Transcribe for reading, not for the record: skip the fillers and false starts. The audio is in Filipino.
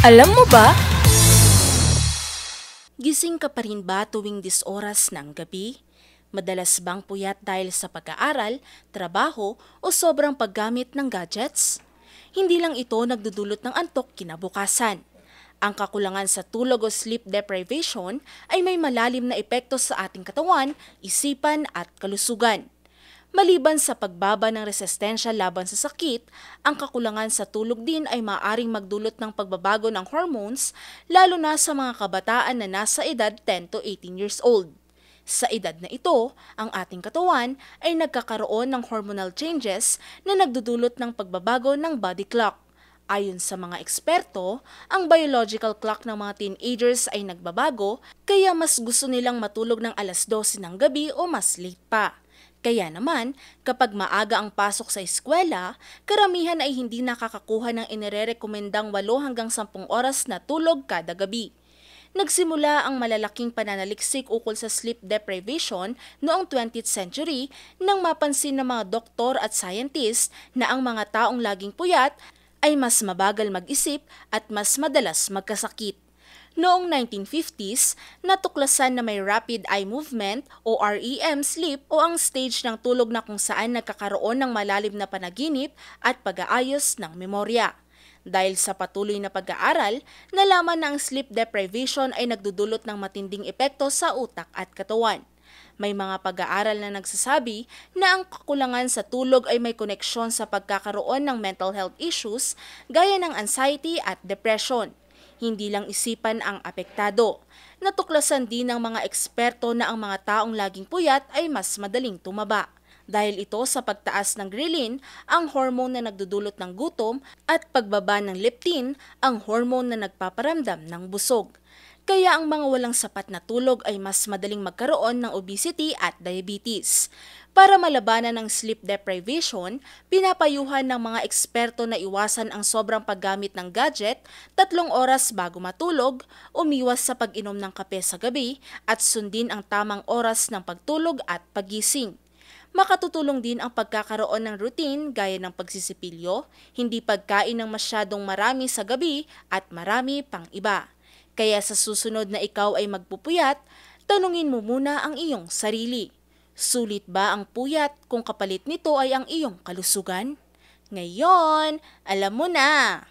Alam mo ba? Gising ka pa rin ba tuwing 10 oras ng gabi? Madalas bang puyat dahil sa pag-aaral, trabaho o sobrang paggamit ng gadgets? Hindi lang ito nagdudulot ng antok kinabukasan. Ang kakulangan sa tulog o sleep deprivation ay may malalim na epekto sa ating katawan, isipan at kalusugan. Maliban sa pagbaba ng resistensya laban sa sakit, ang kakulangan sa tulog din ay maaaring magdulot ng pagbabago ng hormones, lalo na sa mga kabataan na nasa edad 10 to 18 years old. Sa edad na ito, ang ating katawan ay nagkakaroon ng hormonal changes na nagdudulot ng pagbabago ng body clock. Ayon sa mga eksperto, ang biological clock ng mga teenagers ay nagbabago, kaya mas gusto nilang matulog ng alas 12 ng gabi o mas late pa. Kaya naman, kapag maaga ang pasok sa eskwela, karamihan ay hindi nakakakuha ng inirerekomendang 8 hanggang 10 oras na tulog kada gabi. Nagsimula ang malalaking pananaliksik ukol sa sleep deprivation noong 20th century nang mapansin ng mga doktor at scientist na ang mga taong laging puyat ay mas mabagal mag-isip at mas madalas magkasakit. Noong 1950s, natuklasan na may rapid eye movement o REM sleep o ang stage ng tulog na kung saan nagkakaroon ng malalim na panaginip at pag-aayos ng memorya. Dahil sa patuloy na pag-aaral, nalaman na ang sleep deprivation ay nagdudulot ng matinding epekto sa utak at katawan. May mga pag-aaral na nagsasabi na ang kakulangan sa tulog ay may koneksyon sa pagkakaroon ng mental health issues gaya ng anxiety at depression. Hindi lang isipan ang apektado. Natuklasan din ng mga eksperto na ang mga taong laging puyat ay mas madaling tumaba. Dahil ito sa pagtaas ng ghrelin, ang hormone na nagdudulot ng gutom, at pagbaba ng leptin, ang hormone na nagpaparamdam ng busog. Kaya ang mga walang sapat na tulog ay mas madaling magkaroon ng obesity at diabetes. Para malabanan ng sleep deprivation, pinapayuhan ng mga eksperto na iwasan ang sobrang paggamit ng gadget, 3 oras bago matulog, umiwas sa pag-inom ng kape sa gabi, at sundin ang tamang oras ng pagtulog at pagising. Makatutulong din ang pagkakaroon ng routine gaya ng pagsisipilyo, hindi pagkain ng masyadong marami sa gabi at marami pang iba. Kaya sa susunod na ikaw ay magpupuyat, tanungin mo muna ang iyong sarili. Sulit ba ang puyat kung kapalit nito ay ang iyong kalusugan? Ngayon, alam mo na!